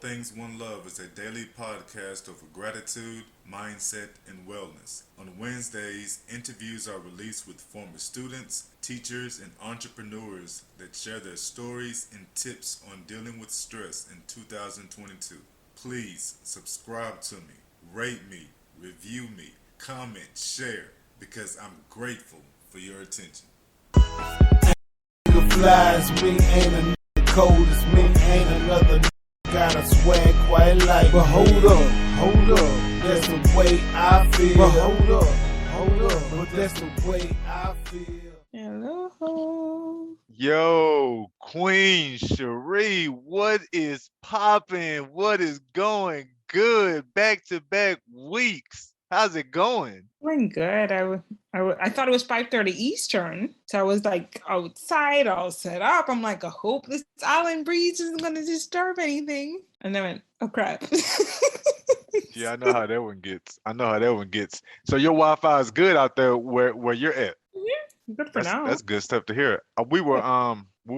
Things One Love is a daily podcast of gratitude, mindset, and wellness. On Wednesdays, interviews are released with former students, teachers, and entrepreneurs that share their stories and tips on dealing with stress in 2022. Please subscribe to me, rate me, review me, comment, share, because I'm grateful for your attention. Nigga flies me, ain't a nigga cold as me, ain't another nigga got a swag quite like. But hold up, that's the way I feel. But hold up, but that's the way I feel. Hello. Yo, Queen Sheree, what is popping? What is going good? Back-to-back weeks. How's it going? Doing good. I thought it was 5:30 Eastern. So I was like outside, all set up. I'm like, I hope this island breeze isn't going to disturb anything. And then I went, oh crap. Yeah, I know how that one gets. So your Wi-Fi is good out there where you're at. Yeah, good for now. That's good stuff to hear. We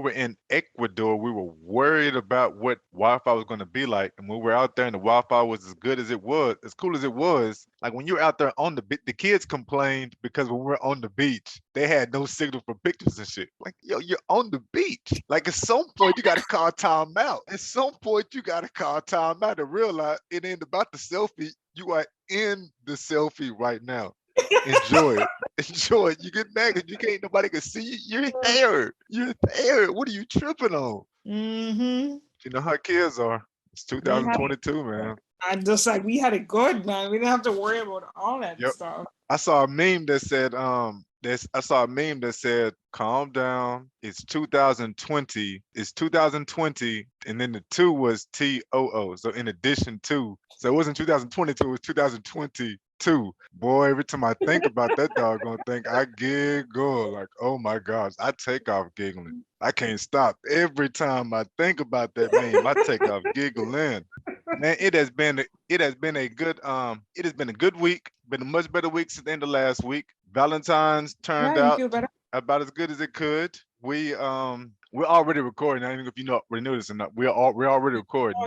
were in Ecuador. We were worried about what Wi-Fi was going to be like, and when we were out there and the Wi-Fi was as good as it was, as cool as it was. Like when you're out there on the kids complained because when we were on the beach, they had no signal for pictures and shit. Like, yo, you're on the beach. Like at some point you got to call time out. At some point you got to call time out to realize it ain't about the selfie. You are in the selfie right now. Enjoy it. Enjoy it. You get mad because you can't, nobody can see you. You're there. You're there. What are you tripping on? Mm-hmm. You know how kids are. It's 2022, man. I just like we had it good, man. We didn't have to worry about all that Yep. stuff. I saw a meme that said, calm down. It's 2020. It's 2020. And then the two was TOO. So in addition to, so it wasn't 2022, it was 2022. Boy, every time I think about that doggone thing, I giggle. Like, oh my gosh, I take off giggling. I can't stop. Every time I think about that meme, I take off giggling. Man, it has been a good week. Been a much better week since the end of last week. Valentine's turned Yeah, you out feel better? about as good as it could. We're already recording. I don't know if you knew this or not. We're already recording.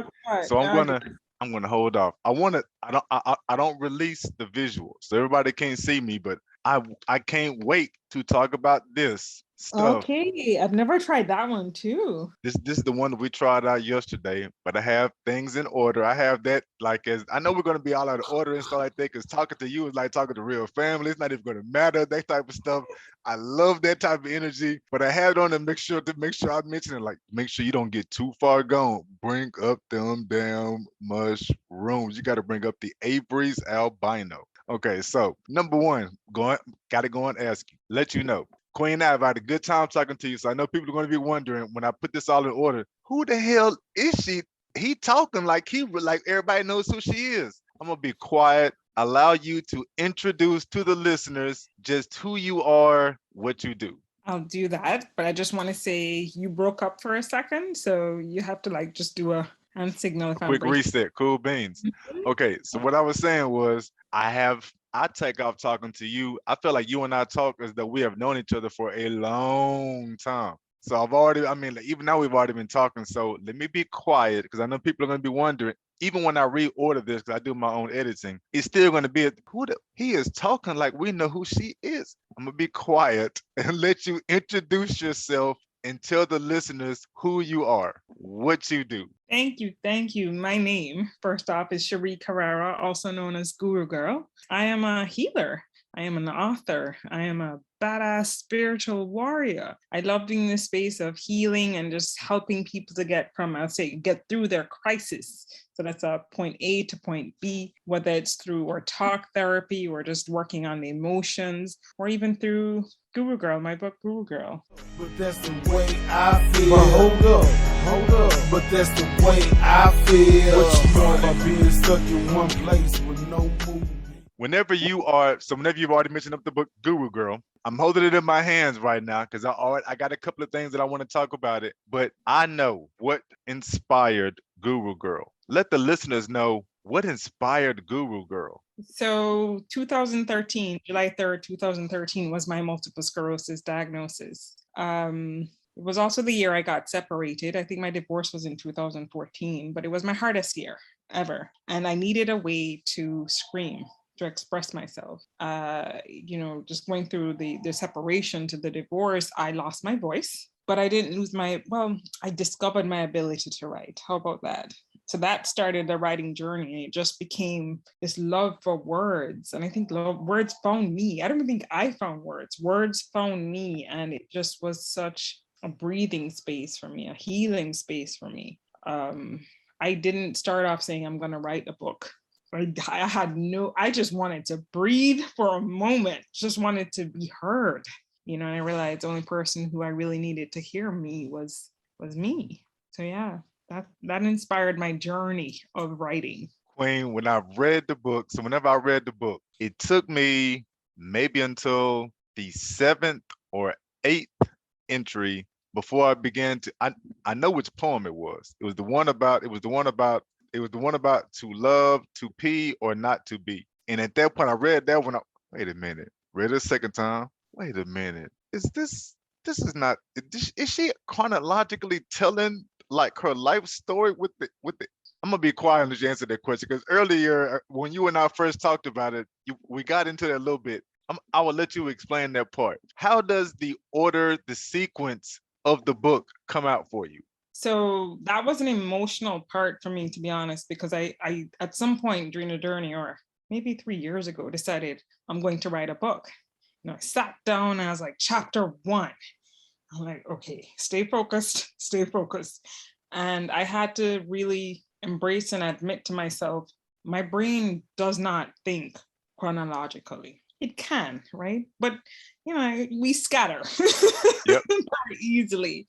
So I'm gonna hold off. I don't release the visuals, so everybody can't see me, but I can't wait to talk about this stuff. Okay, I've never tried that one too. This is the one that we tried out yesterday, but I have things in order. I have that as I know we're gonna be all out of order and stuff like that, because talking to you is like talking to real family. It's not even gonna matter, that type of stuff. I love that type of energy, but I had it on to make sure I mention it, like make sure you don't get too far gone. Bring up them damn mushrooms. You gotta bring up the Avery's albino. Okay, so number one, gotta go and ask you, let you know. Queen and I have had a good time talking to you. So I know people are going to be wondering when I put this all in order, who the hell is she? He talking like everybody knows who she is. I'm going to be quiet, allow you to introduce to the listeners just who you are, what you do. I'll do that, but I just want to say you broke up for a second, so you have to just do a hand signal. If Quick reset, cool beans. Okay, so what I was saying was I take off talking to you. I feel like you and I talk as though we have known each other for a long time. So even now we've already been talking. So let me be quiet because I know people are going to be wondering. Even when I reorder this, because I do my own editing, it's still going to be he is talking like we know who she is. I'm going to be quiet and let you introduce yourself and tell the listeners who you are, what you do. Thank you. My name, first off, is Sheree Carara, also known as Guru Girl. I am a healer. I am an author. I am a badass spiritual warrior. I love being in the space of healing and just helping people to get through their crisis. So that's a point A to point B, whether it's through or talk therapy or just working on the emotions, or even through Guru Girl, my book, Guru Girl. But that's the way I feel. But hold up. But that's the way I feel. What you know about being stuck in one place with no movement? Whenever you've already mentioned up the book Guru Girl, I'm holding it in my hands right now because I got a couple of things that I want to talk about it, but I know what inspired Guru Girl. Let the listeners know what inspired Guru Girl. So 2013, July 3rd, 2013 was my multiple sclerosis diagnosis. It was also the year I got separated. I think my divorce was in 2014, but it was my hardest year ever. And I needed a way to scream, to express myself. Just going through the separation to the divorce, I lost my voice, but I didn't lose I discovered my ability to write. How about that? So that started the writing journey. It just became this love for words. And I think words found me. I don't think I found words. Words found me. And it just was such a breathing space for me, a healing space for me. I didn't start off saying I'm going to write a book. I just wanted to breathe for a moment, just wanted to be heard. And I realized the only person who I really needed to hear me was me. So yeah, that inspired my journey of writing. Queen, when I read the book, so whenever I read the book, it took me maybe until the 7th or 8th entry before I began to, I know which poem it was. It was the one about to love, to be, or not to be. And at that point, I read that one. Wait a minute. Read it a second time. Wait a minute. Is she chronologically telling like her life story with the? I'm gonna be quiet and let you answer that question, because earlier when you and I first talked about it, we got into that a little bit. I will let you explain that part. How does the order, the sequence of the book come out for you? So that was an emotional part for me, to be honest, because I at some point during the journey, or maybe 3 years ago, decided I'm going to write a book. I sat down and I was like, chapter 1. I'm like, okay, stay focused. And I had to really embrace and admit to myself, my brain does not think chronologically. It can, right? But, we scatter Yep. very easily.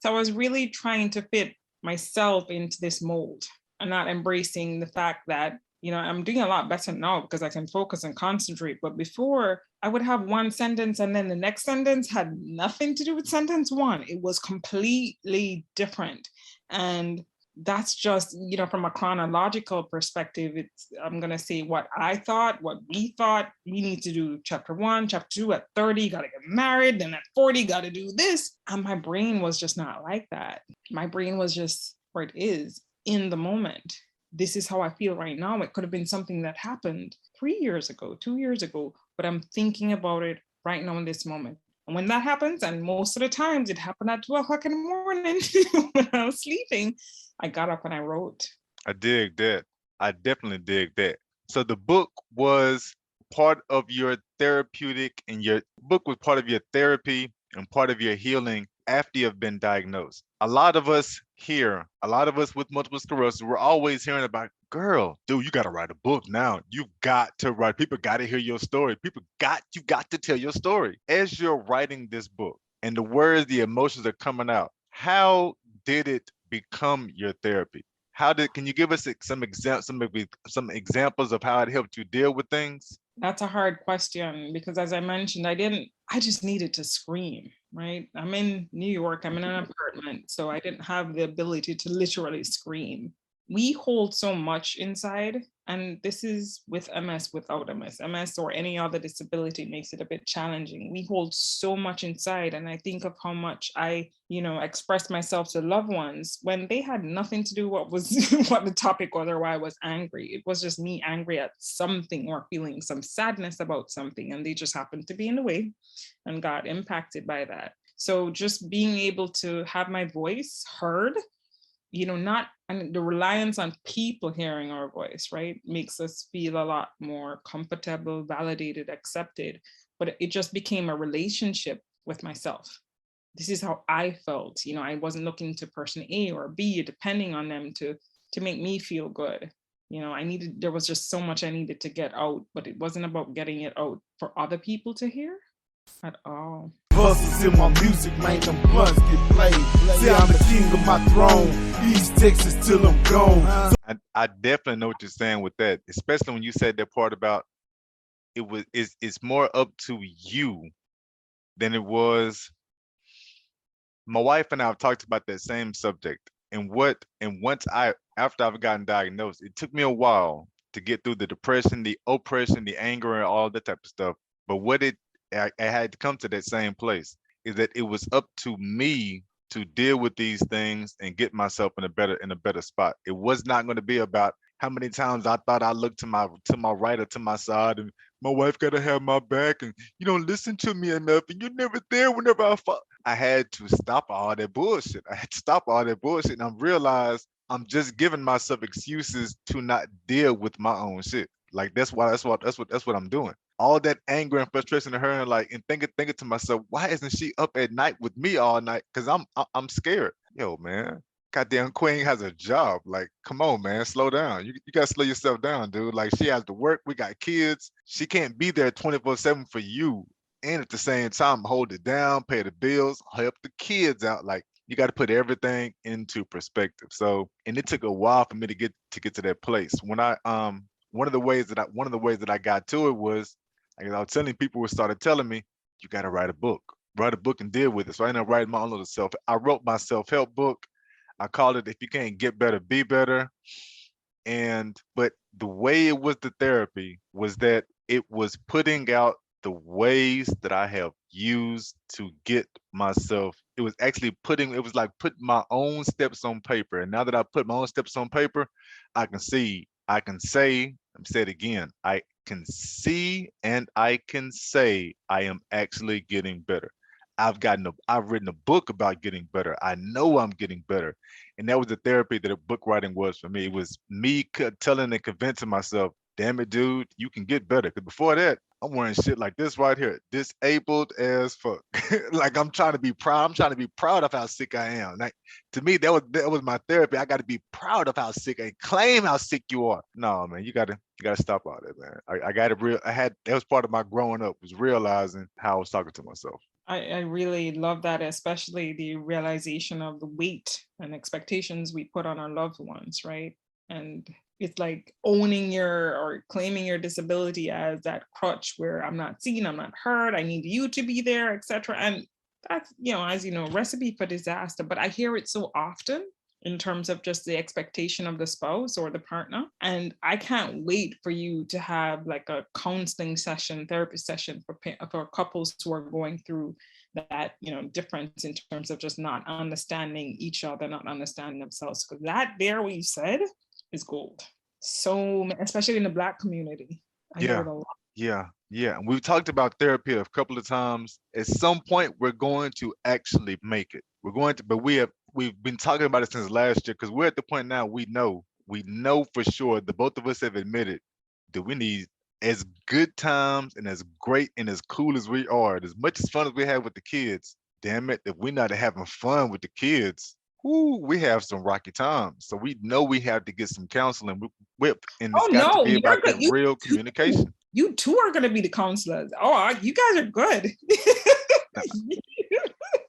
So I was really trying to fit myself into this mold and not embracing the fact that, I'm doing a lot better now because I can focus and concentrate. But before, I would have one sentence and then the next sentence had nothing to do with sentence 1. It was completely different. And that's just, from a chronological perspective, I'm going to say what I thought, what we thought. We need to do chapter 1, chapter 2 at 30, got to get married. Then at 40, got to do this. And my brain was just not like that. My brain was just where it is in the moment. This is how I feel right now. It could have been something that happened 3 years ago, 2 years ago, but I'm thinking about it right now in this moment. And when that happens, and most of the times it happened at 12 o'clock in the morning when I was sleeping, I got up and I wrote. I dig that. I definitely dig that. So the book was part of your therapeutic, and your book was part of your therapy and part of your healing after you've been diagnosed. A lot of us with multiple sclerosis, we're always hearing about, girl, dude, you got to write a book now. You've got to write. People got to hear your story. You got to tell your story. As you're writing this book and the words, the emotions are coming out, how did it become your therapy? Can you give us some examples of how it helped you deal with things? That's a hard question because, as I mentioned, I just needed to scream, right? I'm in New York, I'm in an apartment, so I didn't have the ability to literally scream. We hold so much inside, and this is with MS, without MS or any other disability makes it a bit challenging. We hold so much inside, and I think of how much I, expressed myself to loved ones when they had nothing to do what the topic was or why I was angry. It was just me angry at something or feeling some sadness about something, and they just happened to be in the way and got impacted by that. So just being able to have my voice heard, and the reliance on people hearing our voice, right, makes us feel a lot more comfortable, validated, accepted. But it just became a relationship with myself. This is how I felt. I wasn't looking to person A or B, depending on them to make me feel good. There was just so much I needed to get out, but it wasn't about getting it out for other people to hear at all. Busters in my music, man, them blunts get played. See, I'm the king of my throne, East Texas till I'm gone. I definitely know what you're saying with that, especially when you said that part about it's more up to you than it was. My wife and I have talked about that same subject, after I've gotten diagnosed, it took me a while to get through the depression, the oppression, the anger, and all that type of stuff. But I had to come to that same place. is that it was up to me to deal with these things and get myself in a better spot. It was not going to be about how many times I thought I looked to my right or to my side, and my wife got to have my back, and you don't listen to me enough, and you're never there whenever I fall. I had to stop all that bullshit. I had to stop all that bullshit, and I realized I'm just giving myself excuses to not deal with my own shit. Like that's what I'm doing. All that anger and frustration to her, and like, and thinking to myself, why isn't she up at night with me all night? Because I'm scared. Yo, man, goddamn Queen has a job. Like, come on, man, slow down. You gotta slow yourself down, dude. Like, she has to work. We got kids. She can't be there 24/7 for you, and at the same time hold it down, pay the bills, help the kids out. Like, you got to put everything into perspective. So, and it took a while for me to get to that place. When I one of the ways that I got to it was, like I was telling people, who started telling me, you got to write a book. Write a book and deal with it. So I ended up writing my own little I wrote my self-help book. I called it If You Can't Get Better, Be Better. But the way it was, the therapy was that it was putting out the ways that I have used to get myself. It was like putting my own steps on paper. And now that I put my own steps on paper, I can say, I'm say it again, I can see and I can say I am actually getting better. I've written a book about getting better. I know I'm getting better. And that was the therapy that a book writing was for me. It was me telling and convincing myself, damn it, dude, you can get better. Because before that, I'm wearing shit like this right here, disabled as fuck. Like, I'm trying to be proud. I'm trying to be proud of how sick I am. Like, to me, that was my therapy. I got to be proud of how sick and claim how sick you are. No, man, you gotta stop all that, man. I got to that was part of my growing up, was realizing how I was talking to myself. I really love that, especially the realization of the weight and expectations we put on our loved ones, right? And it's like owning or claiming your disability as that crutch where I'm not seen, I'm not heard, I need you to be there, etc. And that's, as you know, recipe for disaster. But I hear it so often in terms of just the expectation of the spouse or the partner. And I can't wait for you to have like a counseling session, therapy session for couples who are going through that, difference in terms of just not understanding each other, not understanding themselves. Because that there, what you said, is gold. So, especially in the Black community, I hear it a lot. Yeah. And we've talked about therapy a couple of times. At some point, we're going to actually make it. But we've been talking about it since last year, because we're at the point now we know for sure, the both of us have admitted that we need, as good times and as great and as cool as we are, as much as fun as we have with the kids, damn it, if we're not having fun with the kids, we have some rocky times. So we know we have to get some counseling and it's got to be about that real communication. You two are going to be the counselors. Oh, you guys are good.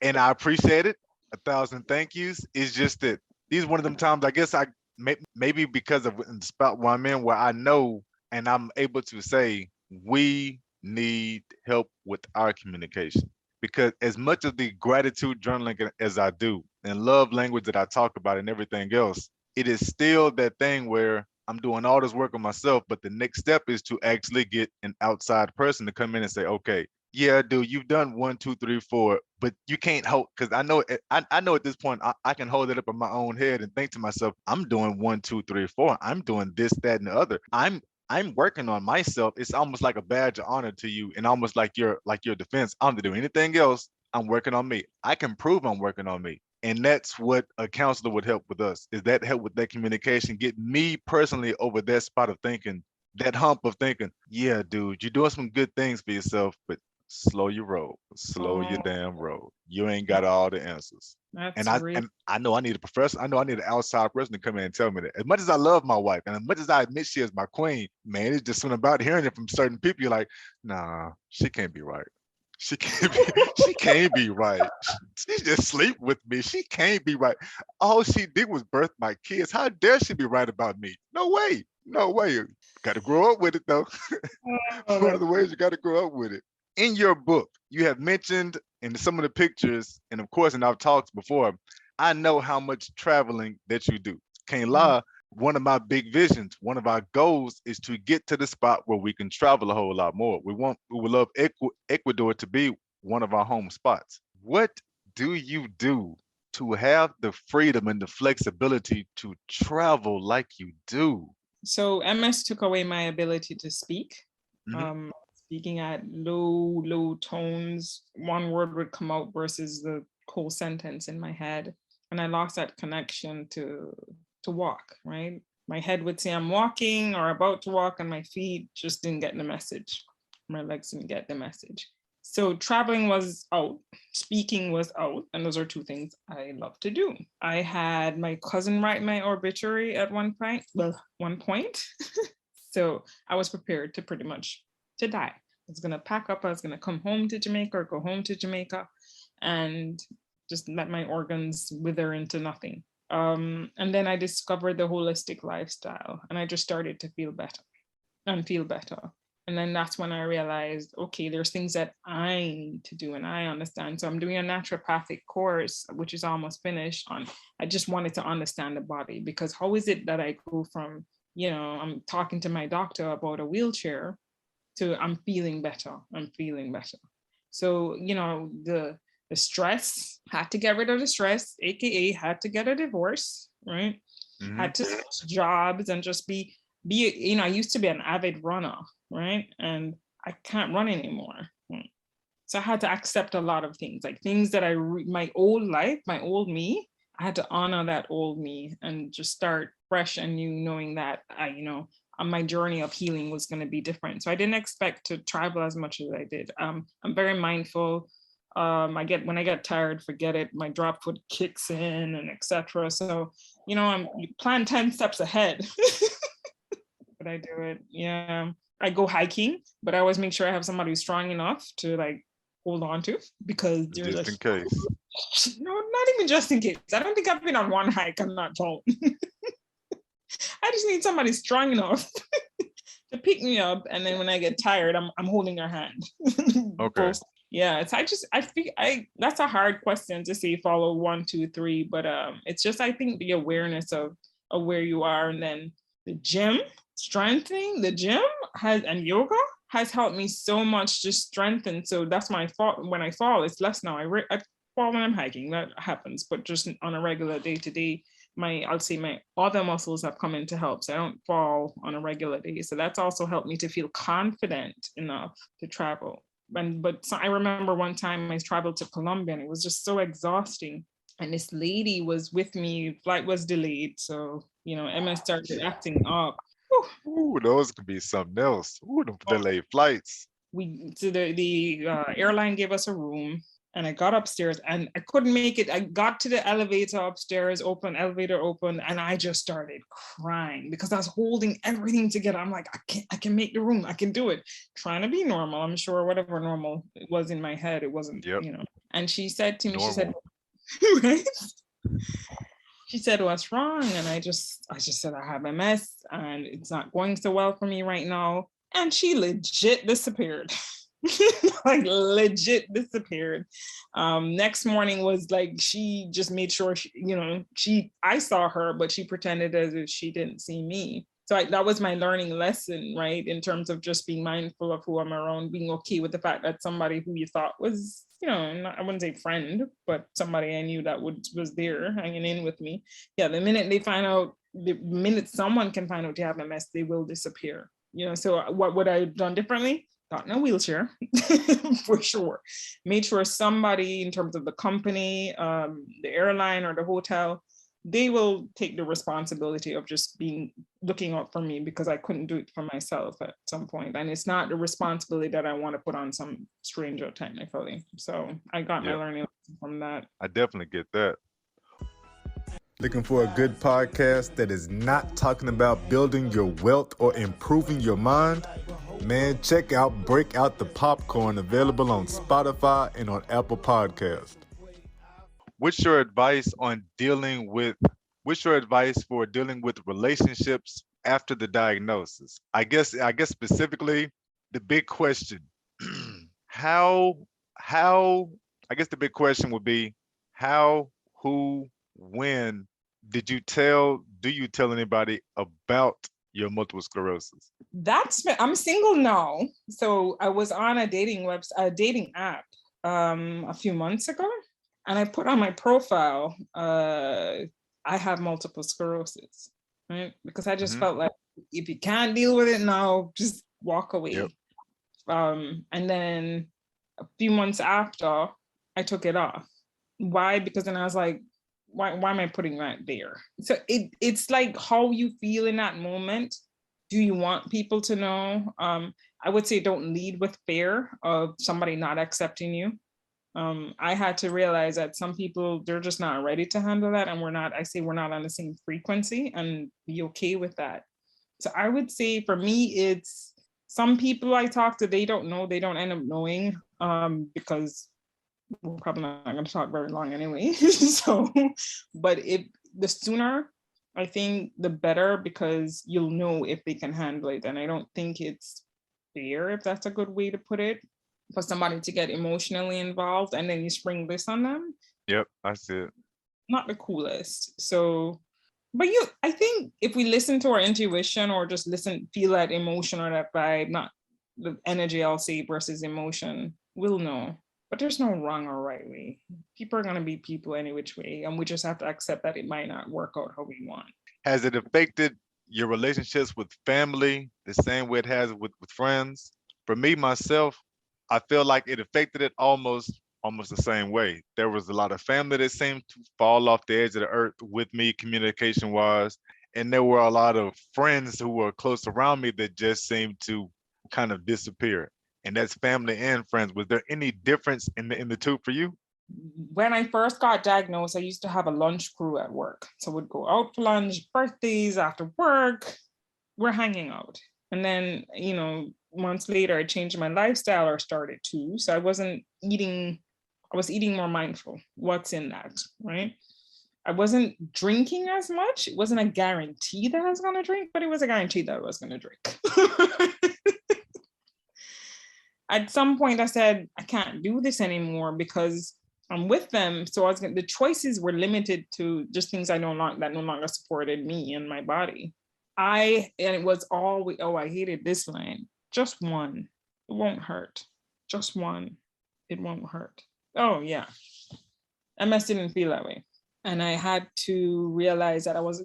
And I appreciate it. 1,000 thank yous. It's just that these one of them times, I guess maybe because of the spot where I'm in, where I know and I'm able to say, we need help with our communication. Because as much of the gratitude journaling as I do, and love language that I talk about and everything else, it is still that thing where I'm doing all this work on myself, but the next step is to actually get an outside person to come in and say, okay, yeah, dude, you've done 1, 2, 3, 4, but you can't hold, because I know at this point I can hold it up in my own head and think to myself, I'm doing 1, 2, 3, 4. I'm doing this, that, and the other. I'm working on myself. It's almost like a badge of honor to you, and almost like your defense. I'm to do anything else. I'm working on me. I can prove I'm working on me. And that's what a counselor would help with us, is that help with that communication, get me personally over that spot of thinking, that hump of thinking, yeah, dude, you're doing some good things for yourself, but slow your roll, slow your damn roll. You ain't got all the answers. And I know I need a professor. I know I need an outside person to come in and tell me that. As much as I love my wife, and as much as I admit she is my queen, man, it's just something about hearing it from certain people. You're like, nah, she can't be right. She can't be right. She just sleep with me. She can't be right. All she did was birth my kids. How dare she be right about me? No way. No way. Got to grow up with it though. One of the ways you got to grow up with it. In your book, you have mentioned in some of the pictures, and of course, in our talks before, I know how much traveling that you do. Can't lie. One of my big visions, one of our goals is to get to the spot where we can travel a whole lot more. We would love Ecuador to be one of our home spots. What do you do to have the freedom and the flexibility to travel like you do? So MS took away my ability to speak. Mhm. Speaking at low tones, one word would come out versus the whole sentence in my head. And I lost that connection to walk, right? My head would say I'm walking or about to walk, and my feet just didn't get the message. My legs didn't get the message. So traveling was out, speaking was out, and those are two things I love to do. I had my cousin write my obituary at one point. Well, one point. So I was prepared to pretty much to die. I was gonna pack up. I was gonna come home to Jamaica or go home to Jamaica, and just let my organs wither into nothing. And then I discovered the holistic lifestyle, and I just started to feel better and feel better. And then that's when I realized, okay, there's things that I need to do and I understand. So I'm doing a naturopathic course, which is almost finished on, I just wanted to understand the body, because how is it that I go from, I'm talking to my doctor about a wheelchair to I'm feeling better. I'm feeling better. So, the stress, had to get rid of the stress, AKA had to get a divorce, right? Mhm. Had to switch jobs and just be, I used to be an avid runner, right? And I can't run anymore. Right? So I had to accept a lot of things, like things that my old life, my old me, I had to honor that old me and just start fresh and new, knowing that on my journey of healing was going to be different. So I didn't expect to travel as much as I did. I'm very mindful. When I get tired, forget it. My drop foot kicks in and etc. So, you plan 10 steps ahead. But I do it. Yeah. I go hiking, but I always make sure I have somebody who's strong enough to hold on to, because there's Just in case. no, not even just in case. I don't think I've been on one hike. I'm not tall. I just need somebody strong enough to pick me up, and then when I get tired, I'm holding their hand. Okay. Yeah, I think that's a hard question to say follow 1, 2, 3, but it's just, I think, the awareness of where you are, and then the gym, strengthening the gym and yoga has helped me so much, just strengthen. So that's my fault. When I fall, it's less now. I fall when I'm hiking, that happens, but just on a regular day to day, I'll say my other muscles have come in to help, so I don't fall on a regular day. So that's also helped me to feel confident enough to travel. I remember one time I traveled to Colombia, and it was just so exhausting. And this lady was with me, flight was delayed. So, Emma started acting up. Ooh, those could be something else. Ooh, them delayed flights. The airline gave us a room, and I got upstairs and I couldn't make it. I got to the elevator upstairs, elevator open, and I just started crying because I was holding everything together. I'm like, I can make the room. I can do it. Trying to be normal. I'm sure whatever normal it was in my head, it wasn't, Yep. And she said to me, Normal. she said, right? She said, what's wrong? And I just said, I have MS and it's not going so well for me right now. And she legit disappeared. Like legit disappeared. Next morning was like, she just made sure I saw her, but she pretended as if she didn't see me. So that was my learning lesson, right? In terms of just being mindful of who I'm around, being okay with the fact that somebody who you thought was, I wouldn't say friend, but somebody I knew that was there hanging in with me. Yeah, the minute someone can find out you have MS, they will disappear. So what would I have done differently? Got in a wheelchair for sure. Made sure somebody in terms of the company, the airline or the hotel, they will take the responsibility of just looking out for me, because I couldn't do it for myself at some point. And it's not the responsibility that I want to put on some stranger technically. So I got my learning from that. I definitely get that. Looking for a good podcast that is not talking about building your wealth or improving your mind? Man, check out Break Out the Popcorn, available on Spotify and on Apple Podcasts. What's your advice for dealing with relationships after the diagnosis? I guess specifically the big question, how, I guess the big question would be how, who, when do you tell anybody about your multiple sclerosis? I'm single now. So I was on a dating app a few months ago, and I put on my profile, I have multiple sclerosis, right? Because I just Hmm. felt like if you can't deal with it now, just walk Yep. away. And then a few months after, I took it off. Why? Because then I was like, why am I putting that there? So it's like how you feel in that moment. Do you want people to know? I would say don't lead with fear of somebody not accepting you. I had to realize that some people, they're just not ready to handle that, and we're not on the same frequency, and be okay with that. So I would say for me, it's some people I talk to, they don't know, they don't end up knowing, because we're probably not going to talk very long anyway. So, but if the sooner, I think the better, because you'll know if they can handle it. And I don't think it's fair, if that's a good way to put it, for somebody to get emotionally involved and then you spring this on them. Yep. I see it. Not the coolest. So, but I think if we listen to our intuition, or just feel that emotion or that vibe, not the energy, I'll say, versus emotion, we'll know. But there's no wrong or right way. People are going to be people any which way. And we just have to accept that it might not work out how we want. Has it affected your relationships with family the same way it has with friends? For me, myself, I feel like it affected it almost the same way. There was a lot of family that seemed to fall off the edge of the earth with me communication wise. And there were a lot of friends who were close around me that just seemed to kind of disappear. And that's family and friends. Was there any difference in the two for you? When I first got diagnosed, I used to have a lunch crew at work. So we'd go out for lunch, birthdays, after work, we're hanging out. And then, months later, I changed my lifestyle, or started to. So I wasn't eating, I was eating more mindful. What's in that, right? I wasn't drinking as much. It wasn't a guarantee that I was going to drink, but it was a guarantee that I was going to drink. At some point, I said, I can't do this anymore because I'm with them. So the choices were limited to just things that no longer supported me and my body. And it was always, oh, I hated this line. Just one. It won't hurt. Just one. It won't hurt. Oh, yeah. MS didn't feel that way. And I had to realize that I was,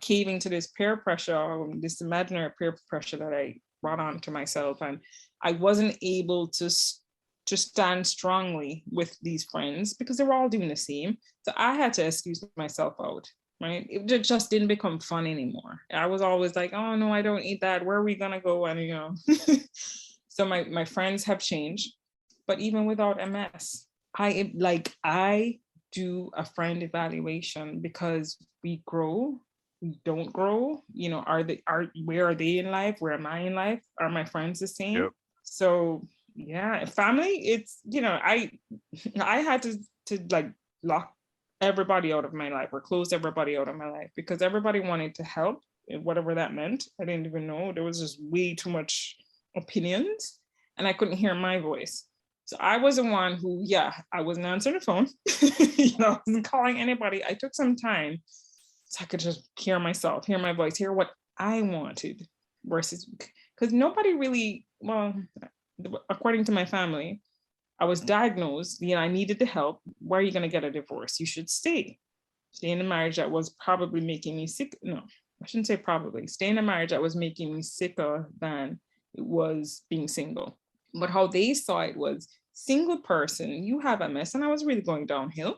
caving to this peer pressure, this imaginary peer pressure that I brought on to myself. And I wasn't able to stand strongly with these friends because they were all doing the same. So I had to excuse myself out, right? It just didn't become fun anymore. I was always like, oh no, I don't eat that. Where are we gonna go? And so my friends have changed. But even without MS, I do a friend evaluation because we grow, we don't grow. Where are they in life? Where am I in life? Are my friends the same? Yep. So yeah, family, it's I had to like lock everybody out of my life, or close everybody out of my life, because everybody wanted to help, whatever that meant. I didn't even know. There was just way too much opinions, and I couldn't hear my voice. So I was the one who, I wasn't answering the phone. I wasn't calling anybody. I took some time so I could just hear myself, hear my voice, hear what I wanted, versus because nobody really, well, according to my family, I was diagnosed, I needed the help. Why are you going to get a divorce? You should stay in a marriage that was probably making me sick. No, I shouldn't say probably. Stay in a marriage that was making me sicker than it was being single. But how they saw it was, single person, you have MS, and I was really going downhill.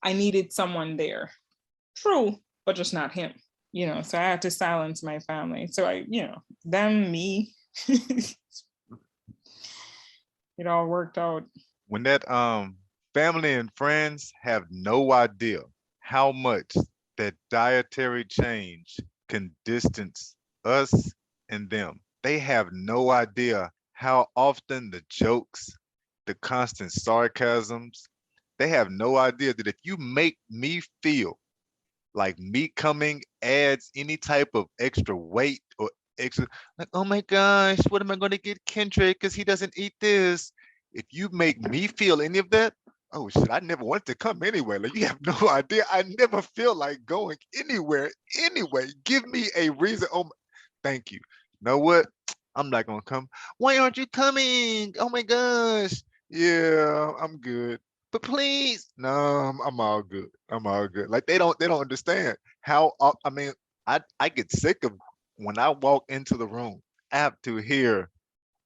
I needed someone there. True, but just not him. So I had to silence my family. So me, it all worked out. When that family and friends have no idea how much that dietary change can distance us and them. They have no idea how often the jokes, the constant sarcasms, they have no idea that if you make me feel like me coming adds any type of extra weight or extra, like, oh my gosh, what am I going to get Kendrick because he doesn't eat this? If you make me feel any of that, oh shit, I never wanted to come anyway. Like, you have no idea. I never feel like going anywhere anyway. Give me a reason. Oh, thank you. You know what? I'm not gonna come. Why aren't you coming? Oh my gosh. Yeah, I'm good. But please, no, I'm all good. I'm all good. Like they don't understand how. I mean, I get sick of when I walk into the room. I have to hear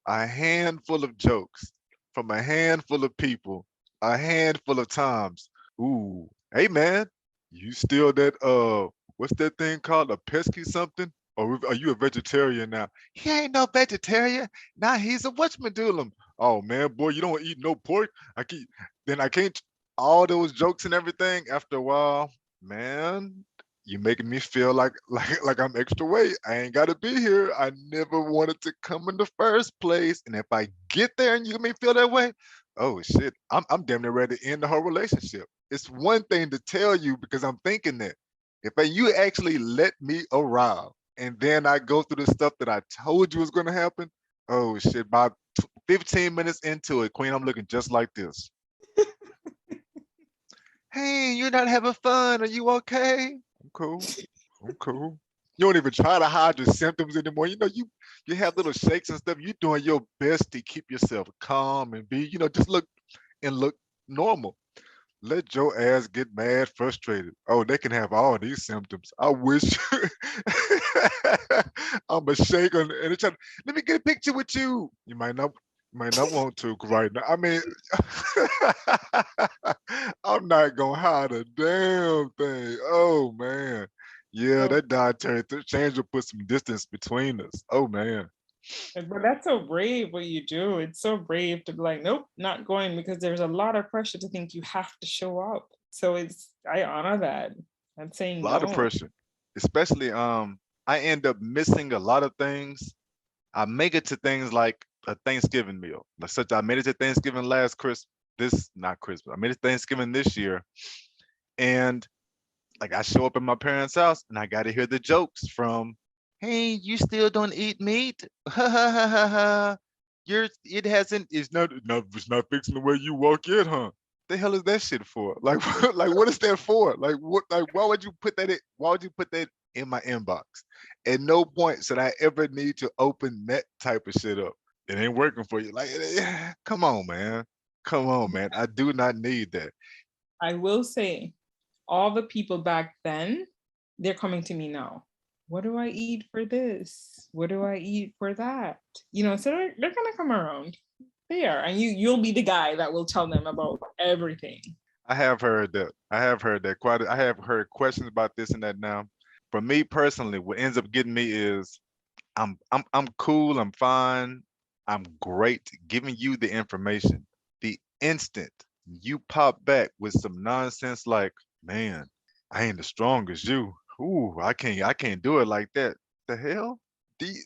a handful of jokes from a handful of people, a handful of times. Ooh, hey man, you still that what's that thing called, a pesky something? Or are you a vegetarian now? He ain't no vegetarian. Now he's a whatchamacallit. Oh man, boy, you don't eat no pork. I can't all those jokes and everything after a while, man. You making me feel like like I'm extra weight. I ain't gotta be here. I never wanted to come in the first place. And if I get there and you make me feel that way, oh shit, I'm damn near ready to end the whole relationship. It's one thing to tell you because I'm thinking that. If you actually let me arrive and then I go through the stuff that I told you was gonna happen, oh shit, about 15 minutes into it, Queen, I'm looking just like this. Hey, you're not having fun. Are you okay? I'm cool. I'm cool. You don't even try to hide your symptoms anymore. You know, you have little shakes and stuff. You're doing your best to keep yourself calm and be, just look normal. Let your ass get mad, frustrated. Oh, they can have all these symptoms. I wish I'm a shake on and it's let me get a picture with you. You might not want to right now. I mean, I'm not gonna hide a damn thing. Oh man. Yeah, So, that dietary change will put some distance between us. Oh man. but that's so brave what you do. It's so brave to be like, nope, not going, because there's a lot of pressure to think you have to show up. So I honor that. I'm A saying lot of no. pressure. Especially I end up missing a lot of things. I make it to things like a Thanksgiving meal. Like such I made it to Thanksgiving last Christmas. This not Christmas. I made it to Thanksgiving this year. And like I show up at my parents' house and I gotta hear the jokes from, hey, you still don't eat meat? Ha ha ha ha ha. It's not fixing the way you walk in, huh? The hell is that shit for? Like like what is that for? Like what like why would you put that in my inbox? At no point should I ever need to open that type of shit up. It ain't working for you. Like come on, man. Come on, man. I do not need that. I will say, all the people back then, they're coming to me now. What do I eat for this? What do I eat for that? So they're gonna come around. They are, and you'll be the guy that will tell them about everything. I have heard that. I have heard that I have heard questions about this and that now. For me personally, what ends up getting me is I'm cool, I'm fine, I'm great giving you the information. The instant you pop back with some nonsense like, man, I ain't as strong as you. Ooh, I can't do it like that. The hell? Do you,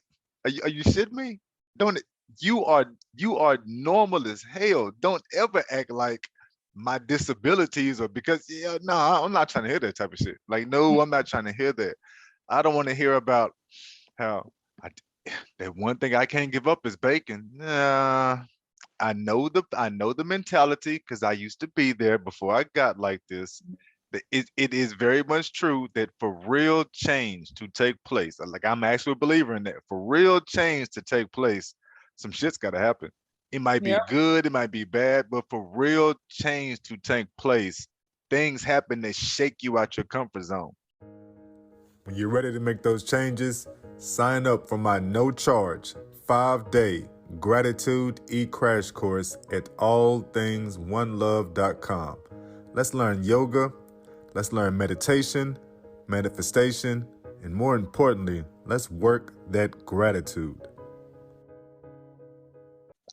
are you shitting me? Don't it, you are normal as hell. Don't ever act like my disabilities or because yeah, no, I'm not trying to hear that type of shit. Like, no, I'm not trying to hear that. I don't want to hear about how I, that one thing I can't give up is bacon. Nah, I know the mentality because I used to be there before I got like this. It is very much true that for real change to take place, like I'm actually a believer in that. For real change to take place, some shit's got to happen. It might be Yeah. good, it might be bad, but for real change to take place, things happen that shake you out your comfort zone. When you're ready to make those changes, sign up for my no charge 5-day gratitude e-crash course at allthingsonelove.com. Let's learn yoga, let's learn meditation, manifestation, and more importantly, let's work that gratitude.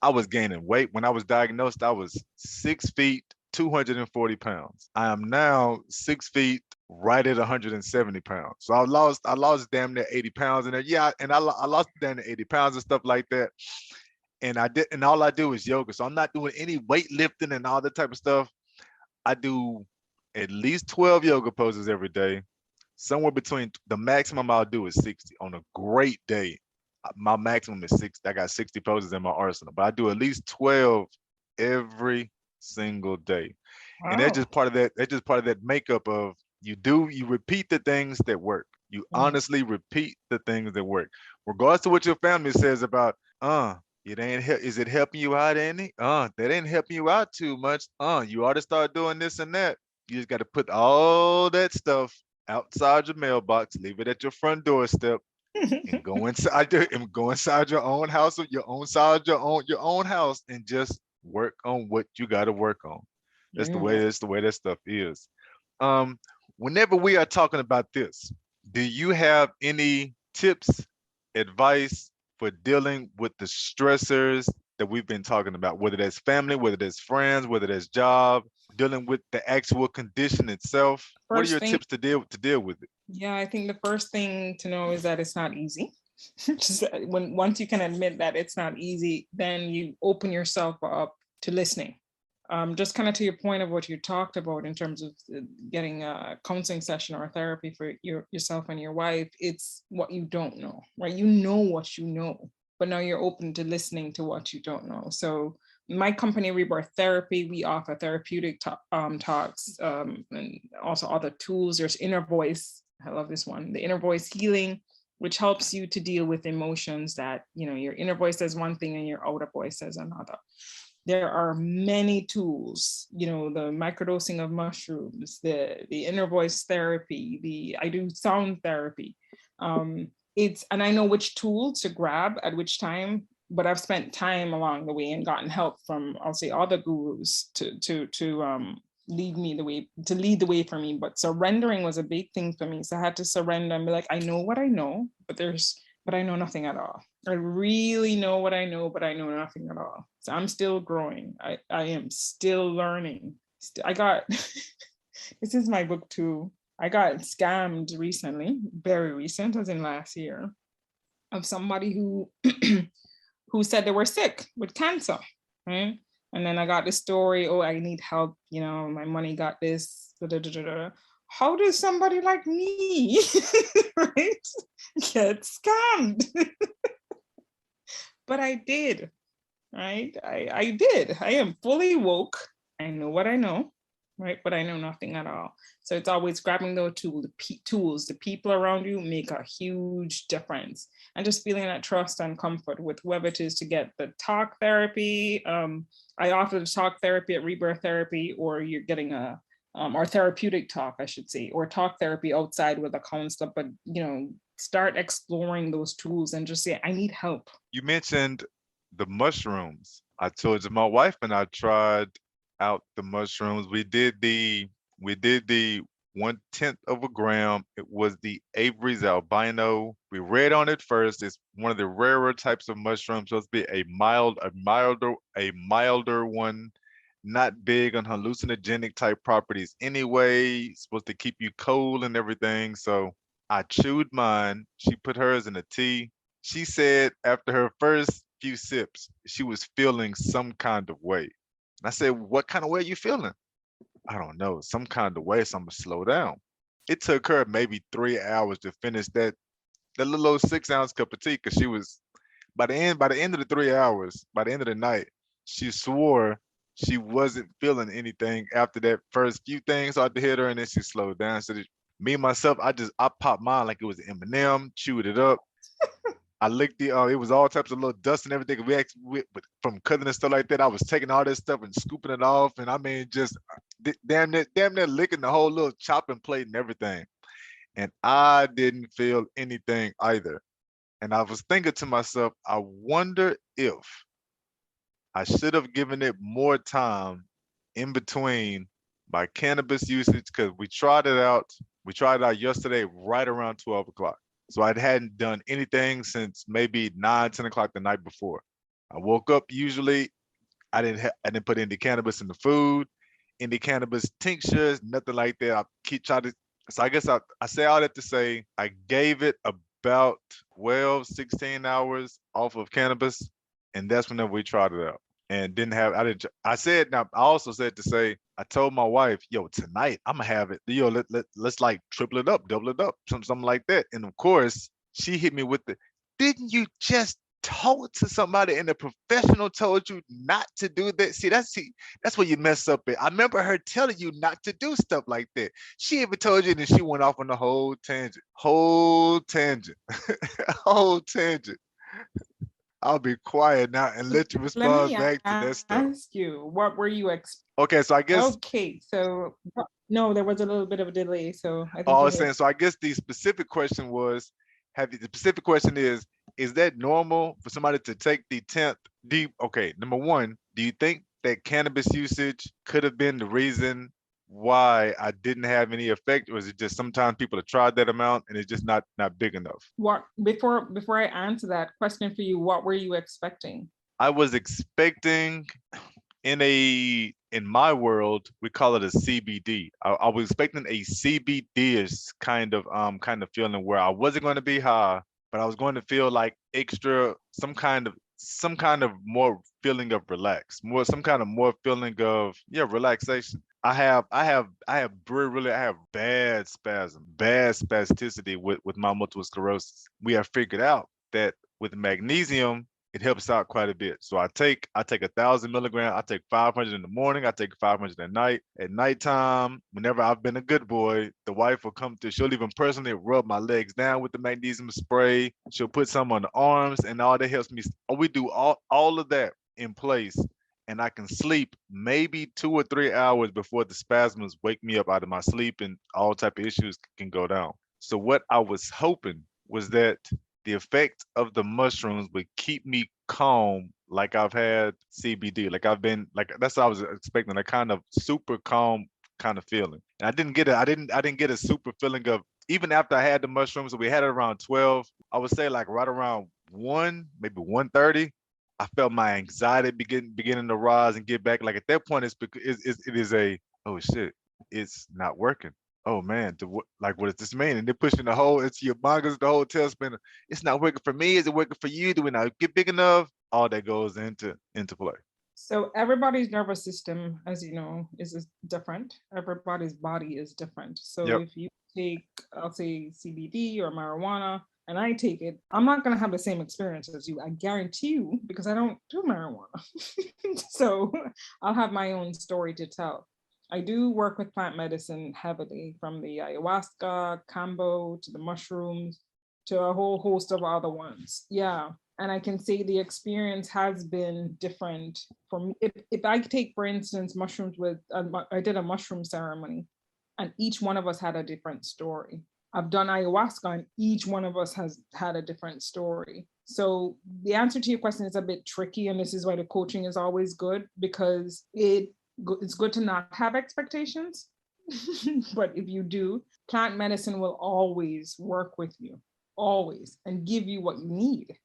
I was gaining weight. When I was diagnosed, I was 6 feet, 240 pounds. I am now 6 feet, right at 170 pounds. So I lost damn near 80 pounds in there. Yeah, and I lost damn near 80 pounds and stuff like that. And all I do is yoga. So I'm not doing any weightlifting and all that type of stuff. I do at least 12 yoga poses every day. Somewhere between the maximum I'll do is 60 on a great day. My maximum is 60. I got 60 poses in my arsenal, but I do at least 12 every single day. And that's Wow. just part of that. That's just part of that makeup of you repeat the things that work. You Mm. honestly repeat the things that work. Regardless to what your family says about, Is it helping you out any? That ain't helping you out too much. You ought to start doing this and that. You just got to put all that stuff outside your mailbox, leave it at your front doorstep, and go inside your own house or your own house and just work on what you got to work on. Mm. That's the way that stuff is. Um, Whenever we are talking about this, do you have any tips, advice for dealing with the stressors that we've been talking about, whether that's family, whether that's friends, whether that's job, dealing with the actual condition itself? What are First your thing, tips to deal with it? yeah, I think the first thing to know is that it's not easy. Just when once you can admit that it's not easy, then you open yourself up to listening. Just kind of to your point of what you talked about in terms of getting a counseling session or therapy for yourself and your wife, it's what you don't know, right? You know what you know, but now you're open to listening to what you don't know. So my company, Rebirth Therapy, we offer therapeutic talks and also other tools. There's inner voice. I love this one, the inner voice healing, which helps you to deal with emotions that, you know, your inner voice says one thing and your outer voice says another. There are many tools, you know, the microdosing of mushrooms, the inner voice therapy, I do sound therapy. And I know which tool to grab at which time, but I've spent time along the way and gotten help from, I'll say, other gurus to lead the way for me. But surrendering was a big thing for me. So I had to surrender and be like, I know what I know, but I know nothing at all. I really know what I know, but I know nothing at all. So I'm still growing. I am still learning. I got, this is my book too. I got scammed recently, very recent, as in last year, of somebody who who said they were sick with cancer, right? And then I got the story, oh, I need help, you know, my money got this. Da, da, da, da. How does somebody like me, right, get scammed? But I did, right? I did. I am fully woke. I know what I know, right? But I know nothing at all. So it's always grabbing those tools. The people around you make a huge difference. And just feeling that trust and comfort with whoever it is to get the talk therapy. I offer the talk therapy at Rebirth Therapy, or you're getting or therapeutic talk, I should say, or talk therapy outside with a counselor. But, you know, start exploring those tools and just say, I need help. You mentioned the mushrooms. I told you my wife and I tried out the mushrooms. We did the 1/10 of a gram. It was the Avery's albino. We read on it first. It's one of the rarer types of mushrooms. Supposed to be a milder one, not big on hallucinogenic type properties anyway. It's supposed to keep you cold and everything. So I chewed mine. She put hers in a tea. She said after her first few sips, she was feeling some kind of way. And I said, what kind of way are you feeling? I don't know, some kind of way, so I'm gonna slow down. It took her maybe 3 hours to finish that little old 6 ounce cup of tea because she was by the end of the 3 hours, by the end of the night, she swore she wasn't feeling anything after that first few things started to hit her, and then she slowed down. So me myself, I popped mine like it was an M&M, chewed it up. I licked it was all types of little dust and everything. But from cutting and stuff like that, I was taking all this stuff and scooping it off, and I mean, just damn near licking the whole little chopping plate and everything. And I didn't feel anything either. And I was thinking to myself, I wonder if I should have given it more time in between my cannabis usage because we tried it out. We tried it out yesterday right around 12 o'clock. So I hadn't done anything since maybe 9, 10 o'clock the night before. I woke up usually. I didn't put any cannabis in the food, any cannabis tinctures, nothing like that. I keep trying to. So I guess I say all that to say I gave it about 12, 16 hours off of cannabis, and that's whenever we tried it out. And didn't have I didn't I said now I also said to say I told my wife, yo, tonight I'm gonna have it. Yo, let's like triple it up, double it up, something like that. And of course, she hit me with the didn't you just told to somebody and the professional told you not to do that? See, that's where you mess up at. I remember her telling you not to do stuff like that. She even told you and she went off on a whole tangent. Whole tangent. Whole tangent. I'll be quiet now and let you Let respond me back to that stuff. ask you, what were you Okay, so I guess Okay, so no, there was a little bit of a delay, so I think all I you're was good. saying, so I guess the specific question was, the specific question is that normal for somebody to take the 10th deep? Okay, number one, do you think that cannabis usage could have been the reason why I didn't have any effect, or is it just sometimes people have tried that amount and it's just not big enough? What before I answer that question for you, what were you expecting? I was expecting in my world, we call it a CBD. I was expecting a CBD-ish kind of feeling where I wasn't going to be high, but I was going to feel like extra some kind of more feeling of relax, more some kind of more feeling of relaxation. I have bad spasticity with my multiple sclerosis. We have figured out that with magnesium it helps out quite a bit. So I take 1,000 milligrams. I take 500 in the morning. I take 500 at night. At nighttime, whenever I've been a good boy, the wife will come to. She'll even personally rub my legs down with the magnesium spray. She'll put some on the arms, and all that helps me. We do all of that in place, and I can sleep maybe 2 or 3 hours before the spasms wake me up out of my sleep, and all type of issues can go down. So what I was hoping was that the effect of the mushrooms would keep me calm like I've had CBD. Like I've been like that's what I was expecting, a kind of super calm kind of feeling. And I didn't get a super feeling of even after I had the mushrooms, we had it around 12. I would say like right around 1, maybe 1:30. I felt my anxiety beginning to rise and get back. Like at that point, it's because it is a oh shit, it's not working. Oh man, like what does this mean? And they're pushing the whole into your mongers, the whole tailspin. It's not working for me. Is it working for you? Do we not get big enough? All that goes into play. So everybody's nervous system, as you know, is different. Everybody's body is different. So Yep. if you take, I'll say CBD or marijuana, and I take it, I'm not going to have the same experience as you. I guarantee you, because I don't do marijuana. So I'll have my own story to tell. I do work with plant medicine heavily, from the ayahuasca, kambo, to the mushrooms, to a whole host of other ones. Yeah. And I can say the experience has been different for me. If I take, for instance, mushrooms I did a mushroom ceremony, and each one of us had a different story. I've done ayahuasca, and each one of us has had a different story. So the answer to your question is a bit tricky, and this is why the coaching is always good, because it's good to not have expectations. But if you do, plant medicine will always work with you, always, and give you what you need,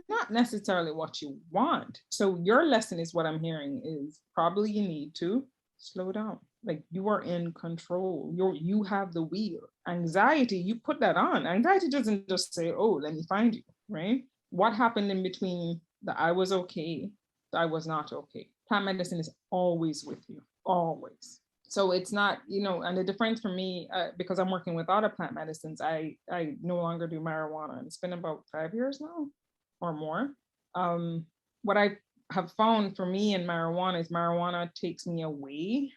not necessarily what you want. So your lesson is, what I'm hearing is, probably you need to slow down. Like, you are in control. You have the wheel. Anxiety, you put that on. Anxiety doesn't just say, oh, let me find you, right? What happened in between the I was okay, the I was not okay? Plant medicine is always with you, always. So it's not, and the difference for me, because I'm working with other plant medicines, I no longer do marijuana. It's been about 5 years now or more. What I have found for me in marijuana is, marijuana takes me away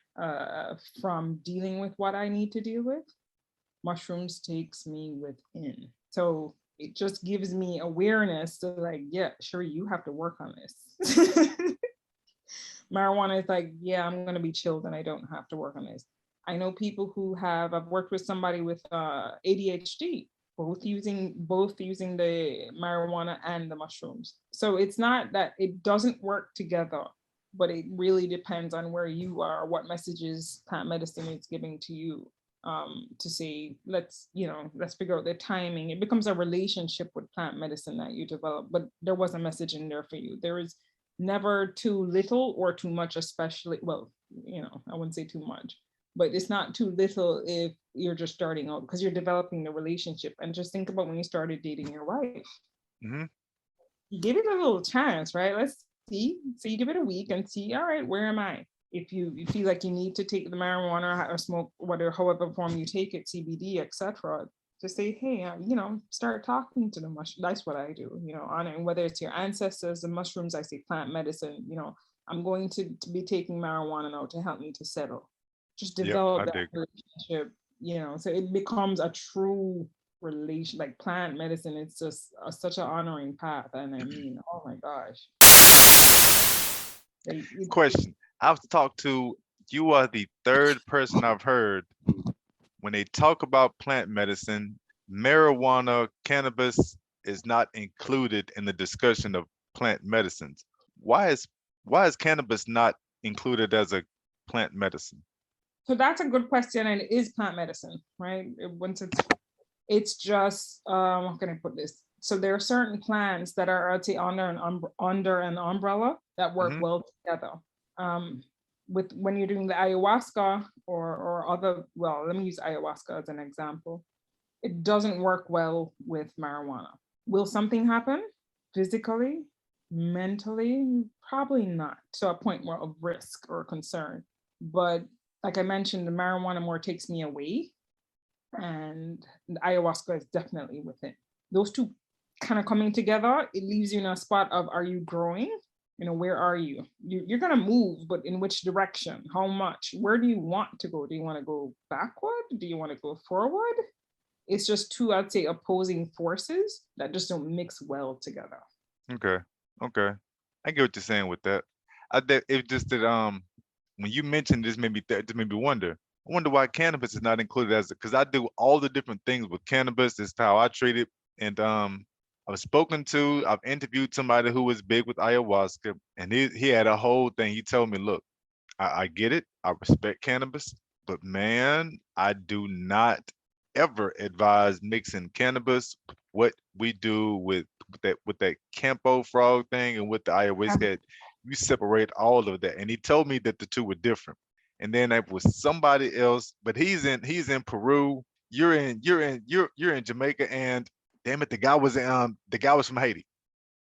from dealing with what I need to deal with. Mushrooms takes me within. So it just gives me awareness to, like, yeah, sure, you have to work on this. Marijuana is like, yeah, I'm going to be chilled and I don't have to work on this. I know people who I've worked with somebody with ADHD, both using the marijuana and the mushrooms. So it's not that it doesn't work together, but it really depends on where you are, what messages plant medicine is giving to you, to say, let's figure out the timing. It becomes a relationship with plant medicine that you develop, but there was a message in there for you. There is never too little or too much, especially, well, I wouldn't say too much, but it's not too little if you're just starting out, because you're developing the relationship. And just think about when you started dating your wife. Mm-hmm. You give it a little chance, right? Let's see. So you give it a week and see, all right, where am I? If you feel like you need to take the marijuana or smoke, whatever, however form you take it, CBD, etc., just say, hey, start talking to the mushroom. That's what I do, honoring, whether it's your ancestors, the mushrooms, I say plant medicine, I'm going to be taking marijuana now to help me to settle. Just Yep, I develop that dig. relationship, so it becomes a true relation, like plant medicine, it's just such an honoring path. And I mean, oh my gosh. Question. I've talked to, you are the third person I've heard when they talk about plant medicine, marijuana, cannabis is not included in the discussion of plant medicines. Why is cannabis not included as a plant medicine? So that's a good question, and it is plant medicine, right? It's just how can I put this? So there are certain plants that are, I'd say, under an umbrella that work well together. With when you're doing the ayahuasca or other, well, let me use ayahuasca as an example. It doesn't work well with marijuana. Will something happen physically, mentally? Probably not to a point more of risk or concern. But like I mentioned, the marijuana more takes me away, and the ayahuasca is definitely within. Those two kind of coming together, it leaves you in a spot of, are you growing? You know, where are you? You're going to move, but in which direction? How much? Where do you want to go? Do you want to go backward? Do you want to go forward? It's just two, I'd say, opposing forces that just don't mix well together. Okay. I get what you're saying with that. It just that when you mentioned this, this made me wonder. I wonder why cannabis is not included as, because I do all the different things with cannabis. This is how I treat it. And I've interviewed somebody who was big with ayahuasca, and he had a whole thing. He told me, look, I get it. I respect cannabis, but man, I do not ever advise mixing cannabis, what we do with that Campo frog thing and with the ayahuasca. You separate all of that. And he told me that the two were different. And then that was somebody else, but he's in Peru. You're in Jamaica, and damn it, the guy was from Haiti.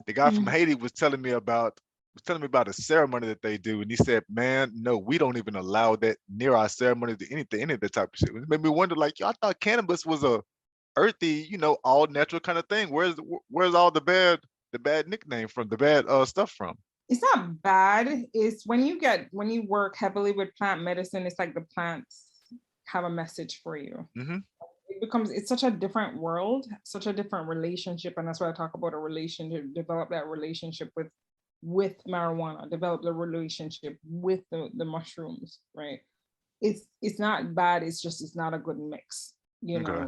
The guy from Haiti was telling me about a ceremony that they do, and he said, "Man, no, we don't even allow that near our ceremony, to any of that type of shit." It made me wonder, like, yo, I thought cannabis was a earthy, all natural kind of thing. Where's all the bad nickname from, the bad stuff from? It's not bad. It's when you work heavily with plant medicine, it's like the plants have a message for you. It's such a different world, such a different relationship. And that's why I talk about a relationship, develop that relationship with marijuana, develop the relationship with the mushrooms, right? It's not bad, it's not a good mix, Okay.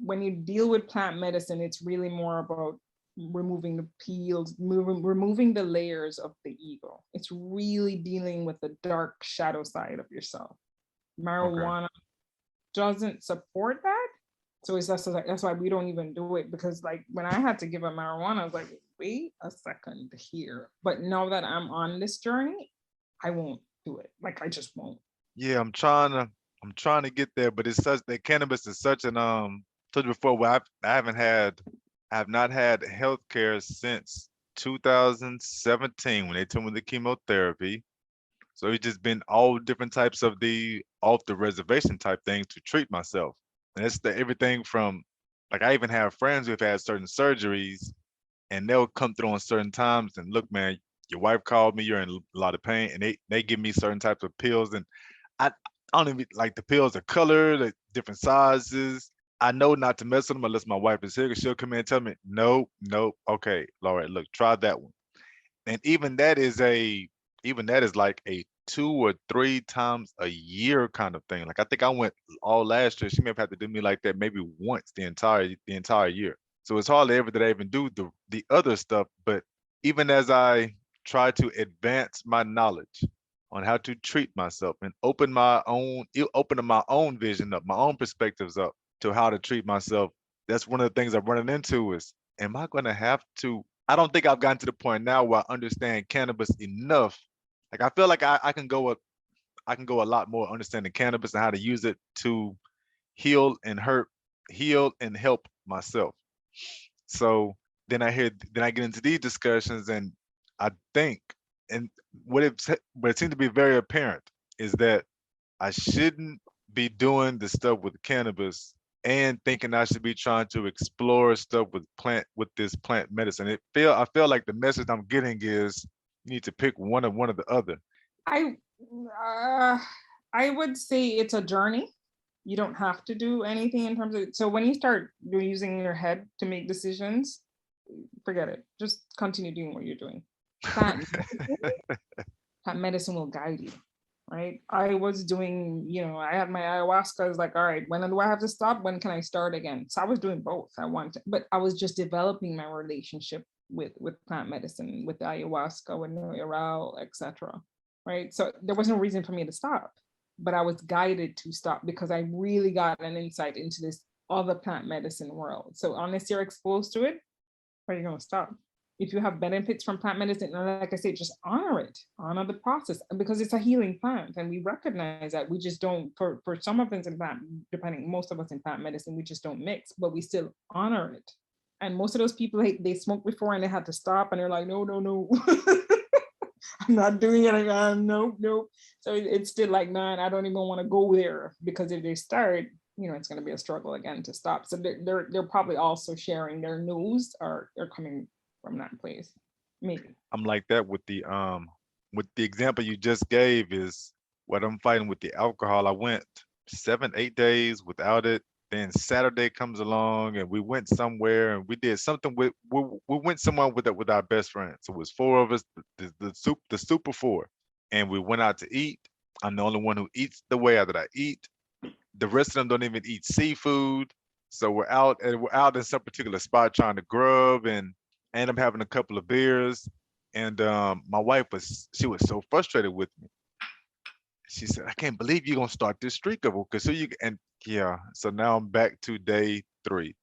When you deal with plant medicine, it's really more about removing the peels, removing the layers of the ego. It's really dealing with the dark shadow side of yourself. Marijuana doesn't support that. So that's why we don't even do it, because like when I had to give up marijuana, I was like, wait a second here. But now that I'm on this journey, I won't do it. Like I just won't. Yeah, I'm trying to get there, but it's such that cannabis is such an told you before, where I have not had health care since 2017 when they took me the chemotherapy. So it's just been all different types of the off the reservation type things to treat myself. And it's everything from, like, I even have friends who've had certain surgeries, and they'll come through on certain times and, look, man, your wife called me, you're in a lot of pain, and they give me certain types of pills, and I don't even like, the pills are colored, the different sizes. I know not to mess with them unless my wife is here, because she'll come in and tell me, no, okay, all right, look, try that one. And even that is like a 2 or 3 times a year kind of thing. Like, I think I went all last year. She may have had to do me like that maybe once the entire year. So it's hardly ever that I even do the other stuff. But even as I try to advance my knowledge on how to treat myself and opening my own vision up, my own perspectives up to how to treat myself, that's one of the things I'm running into is, am I going to have to? I don't think I've gotten to the point now where I understand cannabis enough. Like, I feel like I can go a lot more understanding cannabis and how to use it to heal and help myself. So then I get into these discussions, and I think, and what it seems to be very apparent is that I shouldn't be doing the stuff with cannabis and thinking I should be trying to explore stuff with this plant medicine. I feel like the message I'm getting is, you need to pick one of the other. I would say it's a journey. You don't have to do anything in terms of, so when you start using your head to make decisions, forget it. Just continue doing what you're doing. Plant medicine will guide you, right? I was doing, I had my ayahuasca. I was like, all right, when do I have to stop? When can I start again? So I was doing both. But I was just developing my relationship with plant medicine, with ayahuasca, with neural, etc. Right? So there was no reason for me to stop, but I was guided to stop because I really got an insight into this other plant medicine world. So unless you're exposed to it, are you going to stop? If you have benefits from plant medicine, and like I say, just honor it, honor the process, because it's a healing plant, and we recognize that. We just don't, for some of us in plant, most of us in plant medicine, we just don't mix, but we still honor it. And most of those people, they smoked before and they had to stop, and they're like, no, I'm not doing it again. Nope. So it's still like, man, I don't even want to go there, because if they start, it's going to be a struggle again to stop. So they're probably also sharing their news, or they're coming from that place. Maybe. I'm like that with the example you just gave is what I'm fighting with the alcohol. I went 7-8 days without it. Then Saturday comes along and we went somewhere and we did something we went somewhere with our best friends. So it was 4 of us, the super 4. And we went out to eat. I'm the only one who eats the way that I eat. The rest of them don't even eat seafood. So we're out in some particular spot trying to grub and end up having a couple of beers. And my wife was so frustrated with me. She said, I can't believe you're gonna start this streak of so now I'm back to day 3.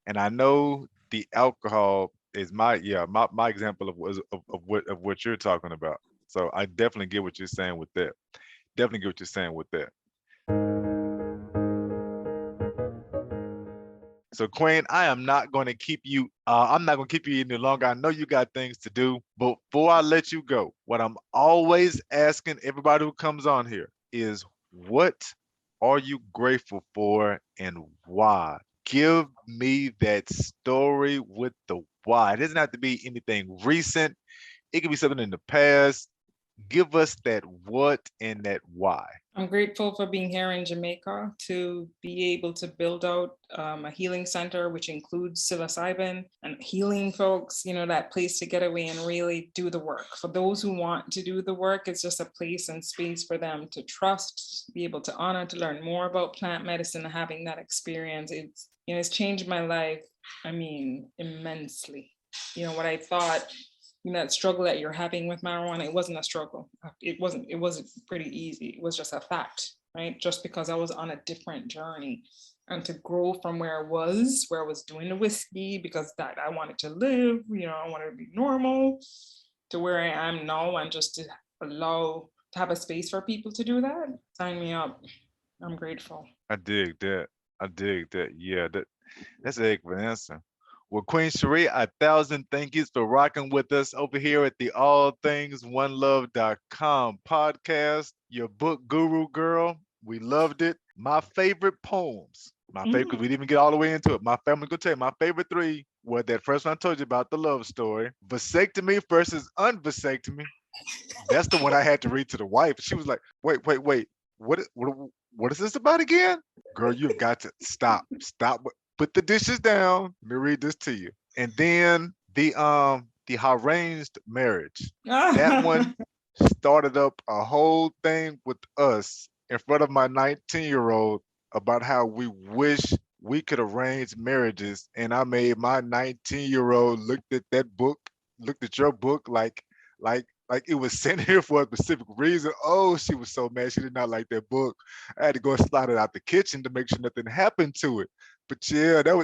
And I know the alcohol is my example of what you're talking about. So I definitely get what you're saying with that. So Queen, I am not going to keep you. I'm not going to keep you any longer. I know you got things to do. But before I let you go, what I'm always asking everybody who comes on here is, what are you grateful for and why? Give me that story with the why. It doesn't have to be anything recent. It could be something in the past. Give us that what and that why. I'm grateful for being here in Jamaica to be able to build out a healing center, which includes psilocybin and healing folks, that place to get away and really do the work. For those who want to do the work, it's just a place and space for them to trust, be able to honor, to learn more about plant medicine, and having that experience. It's changed my life, immensely. What I thought, that struggle that you're having with marijuana, it wasn't a struggle. It was pretty easy. It was just a fact, right? Just because I was on a different journey, and to grow from where I was doing the whiskey because that I wanted to live, I wanted to be normal, to where I am now, and just to have a space for people to do that. Sign me up. I'm grateful. I dig that. Yeah, that's an excellent answer. Well, Queen Sheree, 1,000 thank yous for rocking with us over here at the allthingsonelove.com podcast. Your book, Guru Girl, we loved it. My favorite poems, we didn't even get all the way into it. My family gonna tell you, my favorite 3 were that first one I told you about, the love story, vasectomy versus unvasectomy. That's the one I had to read to the wife. She was like, wait, what is this about again? Girl, you've got to stop. Put the dishes down. Let me read this to you. And then the arranged marriage. That one started up a whole thing with us in front of my 19-year-old about how we wish we could arrange marriages. And I made my 19-year-old look at that book, looked at your book like it was sent here for a specific reason. Oh, she was so mad. She did not like that book. I had to go and slide it out the kitchen to make sure nothing happened to it. But yeah, that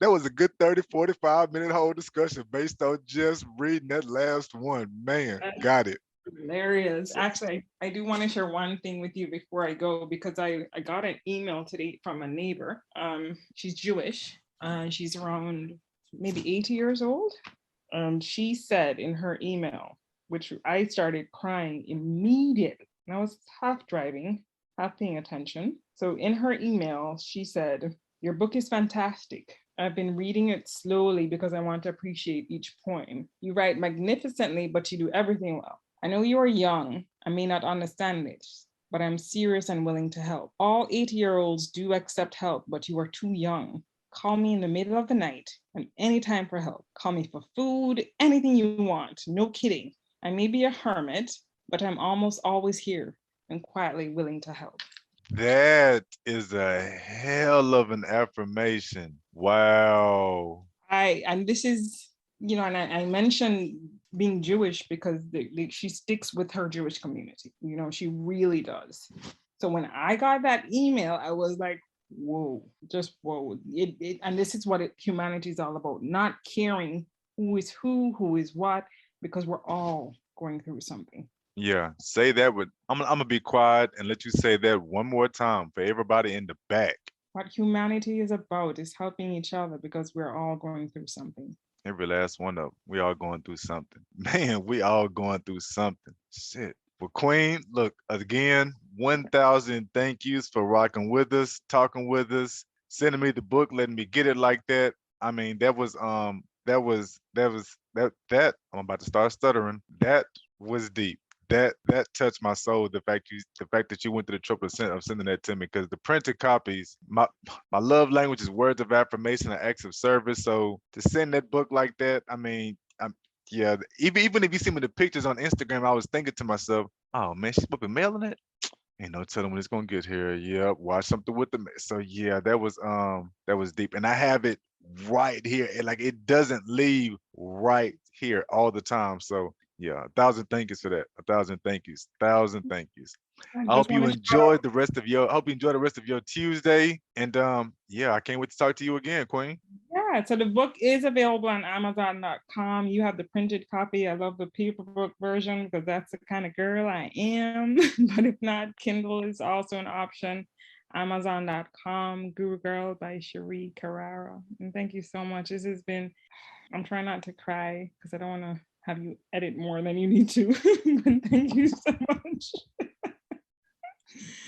was a good 30, 45-minute whole discussion based on just reading that last one. Man, got it. Hilarious. Actually, I do want to share one thing with you before I go, because I got an email today from a neighbor. She's Jewish. She's around maybe 80 years old. She said in her email, which I started crying immediately. And I was half driving, half paying attention. So in her email, she said, "Your book is fantastic. I've been reading it slowly because I want to appreciate each poem. You write magnificently, but you do everything well. I know you are young. I may not understand it, but I'm serious and willing to help. All 80-year-olds do accept help, but you are too young. Call me in the middle of the night and anytime for help. Call me for food, anything you want. No kidding. I may be a hermit, but I'm almost always here and quietly willing to help. That is a hell of an affirmation. Wow. And this is, and I mentioned being Jewish because she sticks with her Jewish community. She really does. So when I got that email, I was like, whoa, just whoa. And this is what humanity is all about, not caring who is what, because we're all going through something. Yeah, say that with, I'm gonna be quiet and let you say that one more time for everybody in the back. What humanity is about is helping each other because we're all going through something. Every last one of them. We all going through something. Man, we all going through something. Shit. Well, Queen, look, again, 1,000 thank yous for rocking with us, talking with us, sending me the book, letting me get it like that. I mean, that was I'm about to start stuttering. That was deep. That touched my soul. The fact that you went to the trouble of sending that to me, because the printed copies, my love language is words of affirmation and acts of service. So to send that book like that, I mean, yeah. Even if you see me the pictures on Instagram, I was thinking to myself, oh man, she's supposed to be mailing it. Ain't no telling when it's gonna get here. Yep, watch something with them. So yeah, that was deep, and I have it right here. Like it doesn't leave right here all the time. So. Yeah, 1,000 thank yous for that. 1,000 thank yous. 1,000 thank yous. I hope you enjoy the rest of your Tuesday. And yeah, I can't wait to talk to you again, Queen. Yeah, so the book is available on Amazon.com. You have the printed copy. I love the paper book version because that's the kind of girl I am. But if not, Kindle is also an option. Amazon.com, Guru Girl by Sheree Carara. And thank you so much. This has been, I'm trying not to cry because I don't want to have you edit more than you need to. But thank you so much.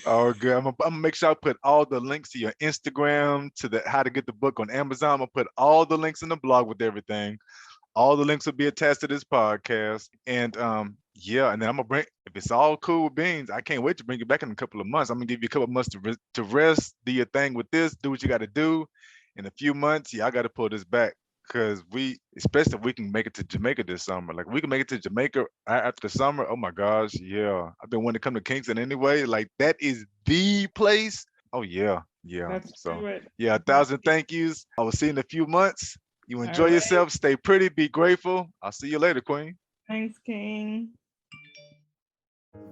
Oh, good. I'm gonna make sure I put all the links to your Instagram, to the how to get the book on Amazon. I'm gonna put all the links in the blog with everything. All the links will be attached to this podcast. And yeah, and then I'm gonna bring, if it's all cool with beans, I can't wait to bring you back in a couple of months. I'm gonna give you a couple of months to rest, do your thing with this, do what you gotta do. In a few months, yeah, I gotta pull this back. Because especially if we can make it to Jamaica this summer. Like we can make it to Jamaica after the summer. Oh my gosh, yeah. I've been wanting to come to Kingston anyway. Like that is the place. Oh yeah, yeah. Let's so do it. yeah, 1,000 thank yous. I will see you in a few months. You enjoy All right. yourself. Stay pretty. Be grateful. I'll see you later, Queen. Thanks, King.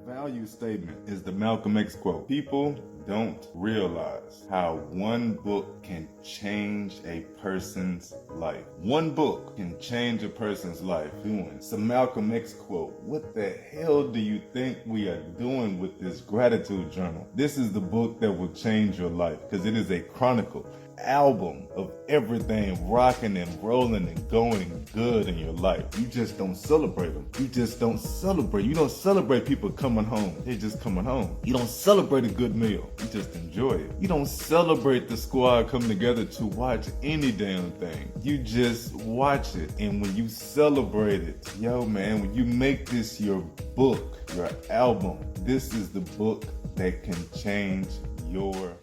Value statement is the Malcolm X quote. People don't realize how one book can change a person's life. One book can change a person's life. It's a Malcolm X quote. What the hell do you think we are doing with this gratitude journal? This is the book that will change your life because it is a chronicle, album of everything rocking and rolling and going good in your life. You just don't celebrate them. You just don't celebrate. You don't celebrate people coming home. They're just coming home. You don't celebrate a good meal. You just enjoy it. You don't celebrate the squad coming together to watch any damn thing. You just watch it. And when you celebrate it, yo man, when you make this your book, your album, this is the book that can change your